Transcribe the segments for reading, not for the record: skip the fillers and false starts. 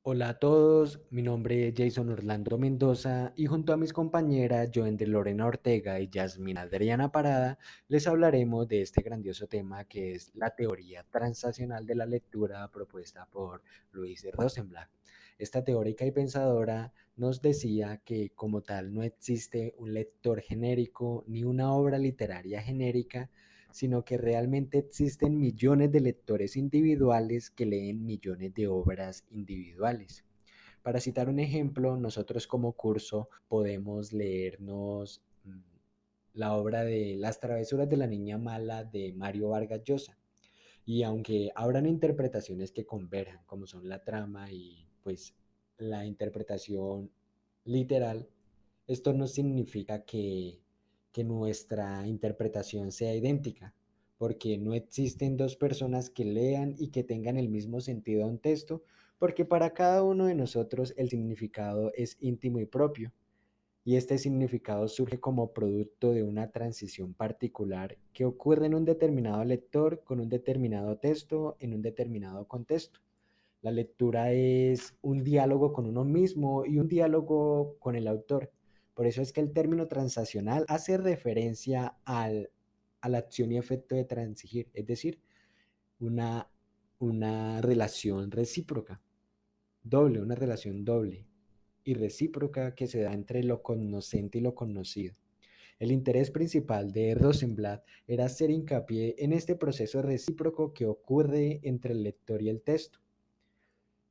Hola a todos, mi nombre es Jason Orlando Mendoza y junto a mis compañeras Joen de Lorena Ortega y Yasmina Adriana Parada les hablaremos de este grandioso tema que es la teoría transaccional de la lectura propuesta por Louise Rosenblatt. Esta teórica y pensadora nos decía que como tal no existe un lector genérico ni una obra literaria genérica, sino que realmente existen millones de lectores individuales que leen millones de obras individuales. Para citar un ejemplo, nosotros como curso podemos leernos la obra de Las travesuras de la niña mala de Mario Vargas Llosa. Y aunque habrán interpretaciones que converjan, como son la trama y pues la interpretación literal, esto no significa que nuestra interpretación sea idéntica, porque no existen dos personas que lean y que tengan el mismo sentido a un texto, porque para cada uno de nosotros el significado es íntimo y propio y este significado surge como producto de una transición particular que ocurre en un determinado lector con un determinado texto en un determinado contexto. La lectura es un diálogo con uno mismo y un diálogo con el autor. Por eso es que el término transaccional hace referencia a la acción y efecto de transigir, es decir, una, una relación recíproca, una relación doble y recíproca que se da entre lo conocente y lo conocido. El interés principal de Rosenblatt era hacer hincapié en este proceso recíproco que ocurre entre el lector y el texto,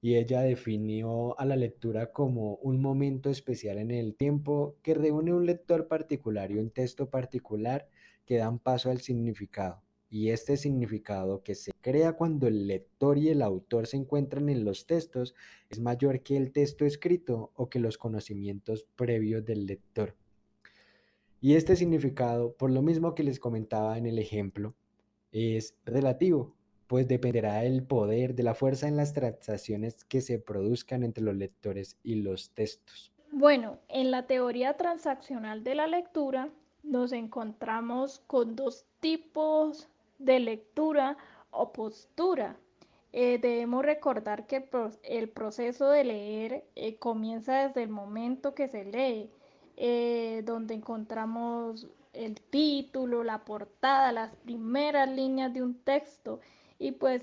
y ella definió a la lectura como un momento especial en el tiempo que reúne un lector particular y un texto particular que dan paso al significado. Y este significado que se crea cuando el lector y el autor se encuentran en los textos es mayor que el texto escrito o que los conocimientos previos del lector. Y este significado, por lo mismo que les comentaba en el ejemplo, es relativo, pues dependerá del poder, de la fuerza en las transacciones que se produzcan entre los lectores y los textos. Bueno, en la teoría transaccional de la lectura nos encontramos con dos tipos de lectura o postura. Debemos recordar que el proceso de leer comienza desde el momento que se lee, donde encontramos el título, la portada, las primeras líneas de un texto y pues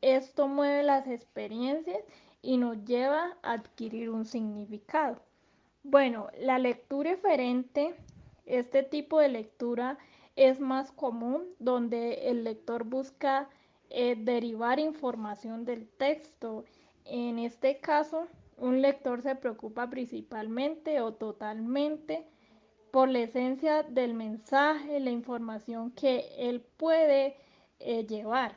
esto mueve las experiencias y nos lleva a adquirir un significado. Bueno, la lectura eferente, este tipo de lectura es más común donde el lector busca derivar información del texto. En este caso, un lector se preocupa principalmente o totalmente por la esencia del mensaje, la información que él puede llevar.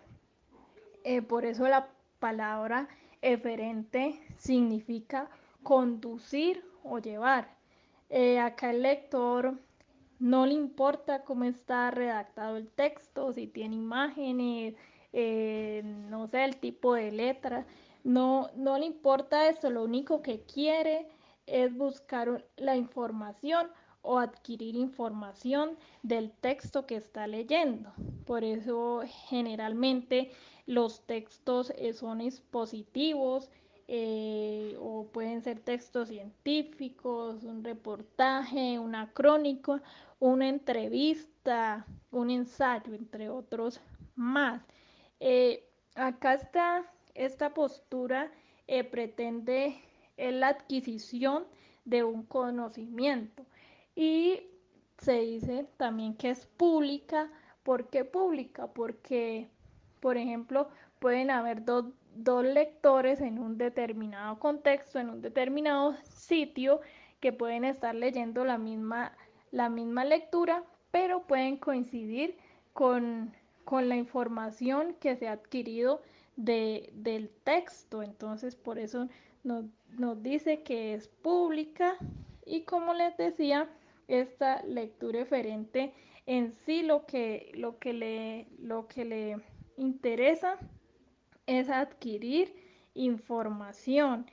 Por eso la palabra eferente significa conducir o llevar. Acá el lector no le importa cómo está redactado el texto, si tiene imágenes, no sé, el tipo de letra. No le importa eso, lo único que quiere es buscar la información o adquirir información del texto que está leyendo. Por eso generalmente los textos son expositivos, o pueden ser textos científicos, un reportaje, una crónica, una entrevista, un ensayo, entre otros más. Acá está esta postura, pretende la adquisición de un conocimiento y se dice también que es pública. ¿Por qué pública? Porque, por ejemplo, pueden haber dos lectores en un determinado contexto, en un determinado sitio, que pueden estar leyendo la misma lectura, pero pueden coincidir con, con la información que se ha adquirido del texto. Entonces, por eso nos dice que es pública y como les decía, esta lectura eferente en sí lo que le interesa es adquirir información.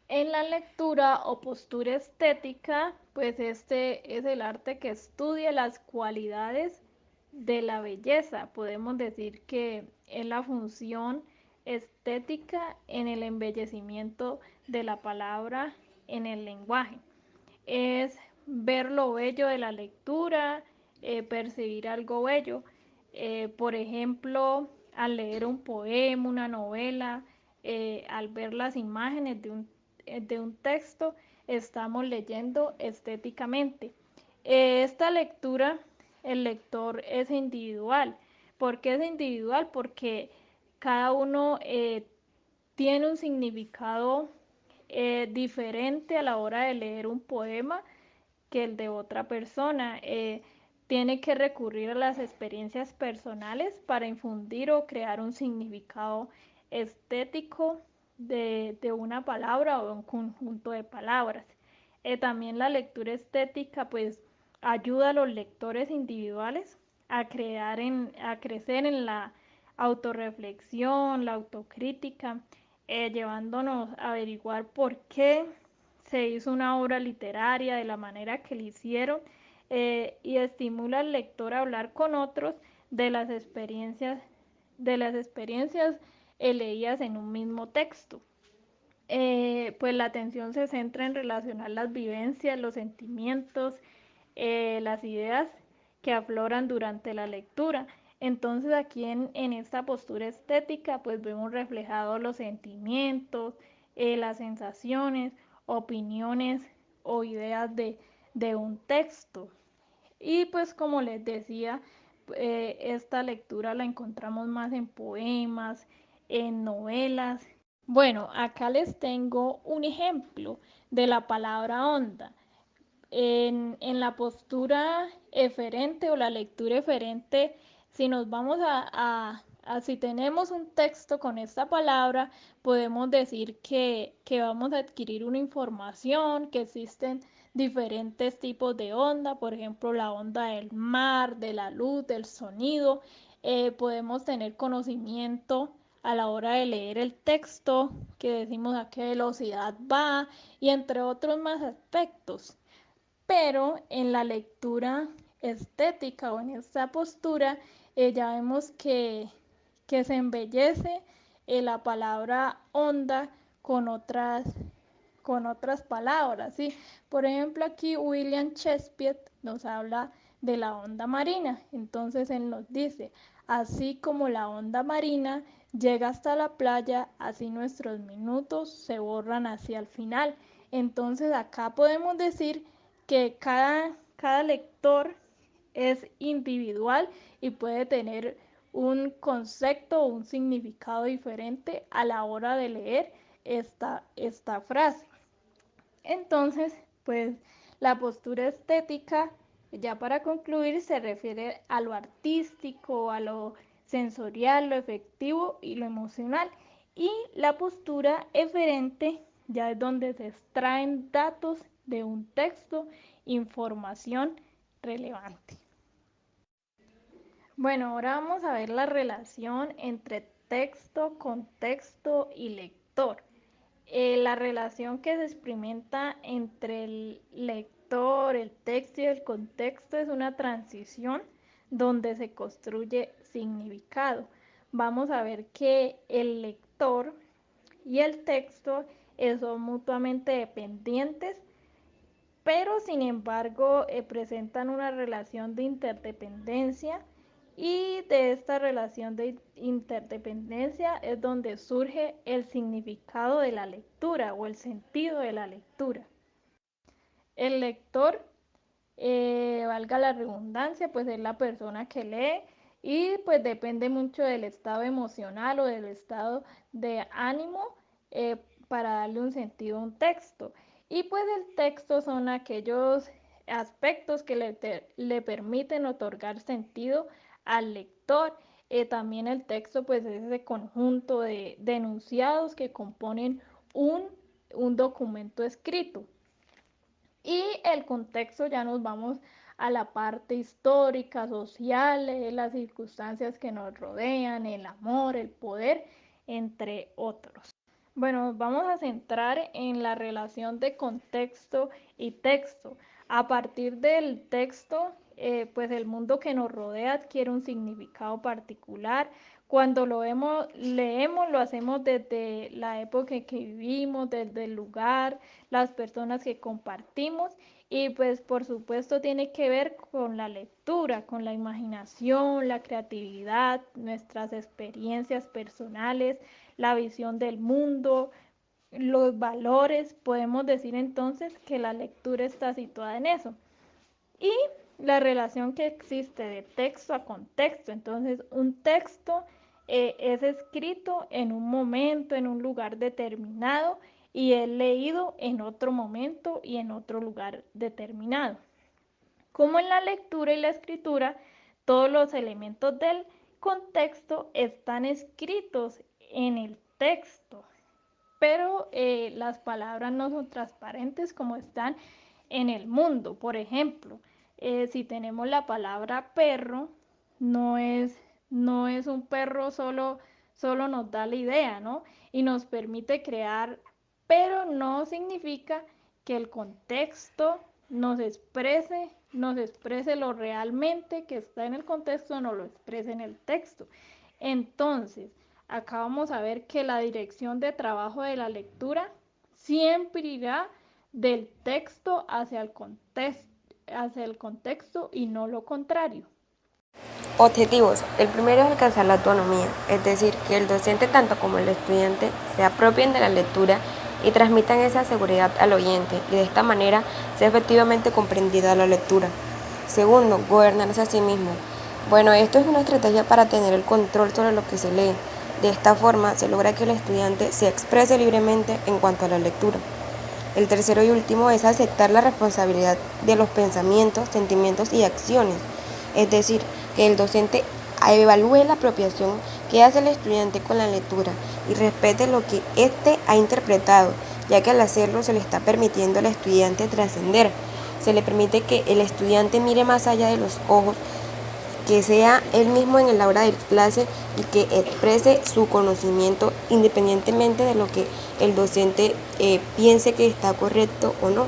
En la lectura o postura estética, pues este es el arte que estudia las cualidades de la belleza. Podemos decir que es la función estética en el embellecimiento de la palabra en el lenguaje. Es ver lo bello de la lectura, percibir algo bello. Por ejemplo, al leer un poema, una novela, al ver las imágenes de un texto, estamos leyendo estéticamente. Esta lectura, el lector es individual. ¿Por qué es individual? Porque cada uno tiene un significado diferente a la hora de leer un poema que el de otra persona. Tiene que recurrir a las experiencias personales para infundir o crear un significado estético de una palabra o de un conjunto de palabras. También la lectura estética pues ayuda a los lectores individuales a crecer en la autorreflexión, la autocrítica, llevándonos a averiguar por qué se hizo una obra literaria de la manera que le hicieron, y estimula al lector a hablar con otros de de las experiencias leídas en un mismo texto. Pues la atención se centra en relacionar las vivencias, los sentimientos, las ideas que afloran durante la lectura. Entonces aquí en esta postura estética pues vemos reflejados los sentimientos, las sensaciones, opiniones o ideas de un texto. Y pues como les decía, esta lectura la encontramos más en poemas, en novelas. Bueno, acá les tengo un ejemplo de la palabra onda. En la postura eferente o la lectura eferente, si nos vamos si tenemos un texto con esta palabra, podemos decir que vamos a adquirir una información, que existen diferentes tipos de onda, por ejemplo, la onda del mar, de la luz, del sonido. Podemos tener conocimiento a la hora de leer el texto, que decimos a qué velocidad va y entre otros más aspectos. Pero en la lectura estética o en esta postura, ya vemos que se embellece la palabra onda con con otras palabras, ¿sí? Por ejemplo, aquí William Shakespeare nos habla de la onda marina. Entonces él nos dice, así como la onda marina llega hasta la playa, así nuestros minutos se borran hacia el final. Entonces acá podemos decir que cada lector es individual y puede tener un concepto o un significado diferente a la hora de leer esta frase. Entonces, pues la postura estética, ya para concluir, se refiere a lo artístico, a lo sensorial, lo efectivo y lo emocional. Y la postura eferente ya es donde se extraen datos de un texto, información relevante. Bueno, ahora vamos a ver la relación entre texto, contexto y lector. La relación que se experimenta entre el lector, el texto y el contexto es una transición donde se construye significado. Vamos a ver que el lector y el texto son mutuamente dependientes, pero sin embargo presentan una relación de interdependencia, y de esta relación de interdependencia es donde surge el significado de la lectura o el sentido de la lectura. El lector, valga la redundancia, pues es la persona que lee y pues depende mucho del estado emocional o del estado de ánimo, eh, para darle un sentido a un texto. Y pues el texto son aquellos aspectos que le permiten otorgar sentido al lector. También el texto pues es ese conjunto de enunciados que componen un documento escrito. Y el contexto, ya nos vamos a la parte histórica, social, las circunstancias que nos rodean, el amor, el poder, entre otros. Bueno, nos vamos a centrar en la relación de contexto y texto. A partir del texto, pues el mundo que nos rodea adquiere un significado particular Cuando leemos, lo hacemos desde la época en que vivimos, desde el lugar, las personas que compartimos y pues por supuesto tiene que ver con la lectura, con la imaginación, la creatividad, nuestras experiencias personales, la visión del mundo, los valores. Podemos decir entonces que la lectura está situada en eso. Y la relación que existe de texto a contexto. Entonces, un texto es escrito en un momento, en un lugar determinado y es leído en otro momento y en otro lugar determinado. Como en la lectura y la escritura, todos los elementos del contexto están escritos en el texto, pero las palabras no son transparentes como están en el mundo. Por ejemplo, si tenemos la palabra perro, no es, no es un perro solo nos da la idea, ¿no? Y nos permite crear, pero no significa que el contexto nos exprese lo realmente que está en el contexto, no lo exprese en el texto. Entonces, acá vamos a ver que la dirección de trabajo de la lectura siempre irá del texto hacia el contexto y no lo contrario. Objetivos. El primero es alcanzar la autonomía, es decir, que el docente tanto como el estudiante se apropien de la lectura y transmitan esa seguridad al oyente y de esta manera sea efectivamente comprendida la lectura. Segundo, gobernarse a sí mismo. Bueno, esto es una estrategia para tener el control sobre lo que se lee. De esta forma se logra que el estudiante se exprese libremente en cuanto a la lectura. El tercero y último es aceptar la responsabilidad de los pensamientos, sentimientos y acciones. Es decir, que el docente evalúe la apropiación que hace el estudiante con la lectura y respete lo que éste ha interpretado, ya que al hacerlo se le está permitiendo al estudiante trascender. Se le permite que el estudiante mire más allá de los ojos, que sea él mismo en el aula de clase y que exprese su conocimiento independientemente de lo que el docente piense que está correcto o no.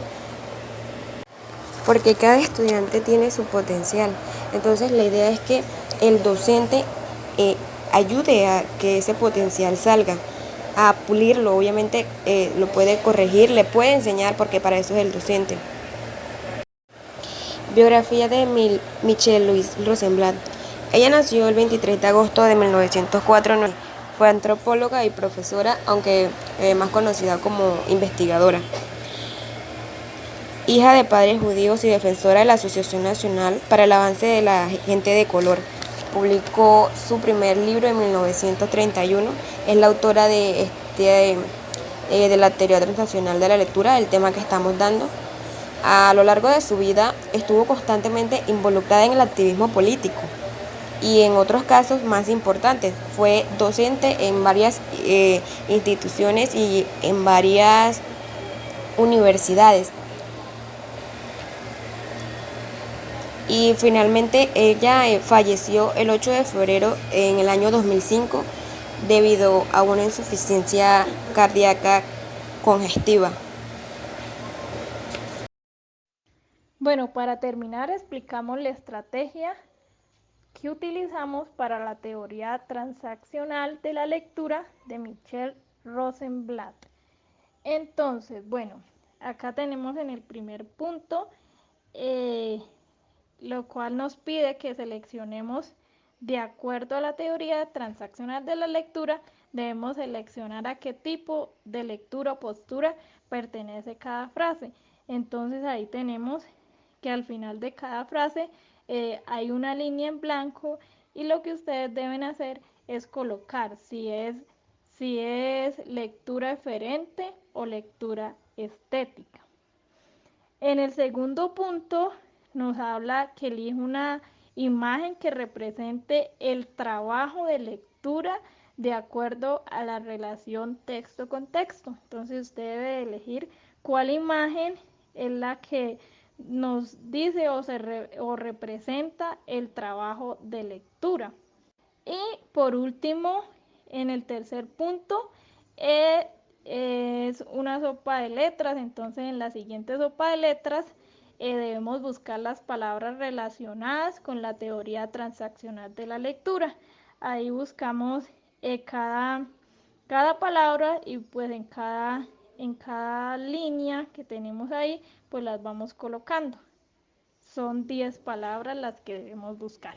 Porque cada estudiante tiene su potencial. Entonces la idea es que el docente ayude a que ese potencial salga, a pulirlo. Obviamente lo puede corregir, le puede enseñar porque para eso es el docente. Biografía de Michelle Louise Rosenblatt. Ella nació el 23 de agosto de 1904. Fue antropóloga y profesora, aunque más conocida como investigadora. Hija de padres judíos y defensora de la Asociación Nacional para el Avance de la Gente de Color. Publicó su primer libro en 1931. Es la autora de la teoría transaccional de la lectura, el tema que estamos dando. A lo largo de su vida estuvo constantemente involucrada en el activismo político y en otros casos más importantes fue docente en varias instituciones y en varias universidades. Y finalmente ella falleció el 8 de febrero en el año 2005 debido a una insuficiencia cardíaca congestiva. Bueno, para terminar explicamos la estrategia que utilizamos para la teoría transaccional de la lectura de Michel Rosenblatt. Entonces, bueno, acá tenemos en el primer punto, lo cual nos pide que seleccionemos de acuerdo a la teoría transaccional de la lectura, debemos seleccionar a qué tipo de lectura o postura pertenece cada frase. Entonces ahí tenemos que al final de cada frase hay una línea en blanco y lo que ustedes deben hacer es colocar si es lectura eferente o lectura estética. En el segundo punto nos habla que elige una imagen que represente el trabajo de lectura de acuerdo a la relación texto con texto. Entonces usted debe elegir cuál imagen es la que nos dice o representa el trabajo de lectura. Y por último, en el tercer punto, es una sopa de letras. Entonces, en la siguiente sopa de letras debemos buscar las palabras relacionadas con la teoría transaccional de la lectura. Ahí buscamos cada palabra y pues en cada línea que tenemos ahí, pues las vamos colocando. Son 10 palabras las que debemos buscar.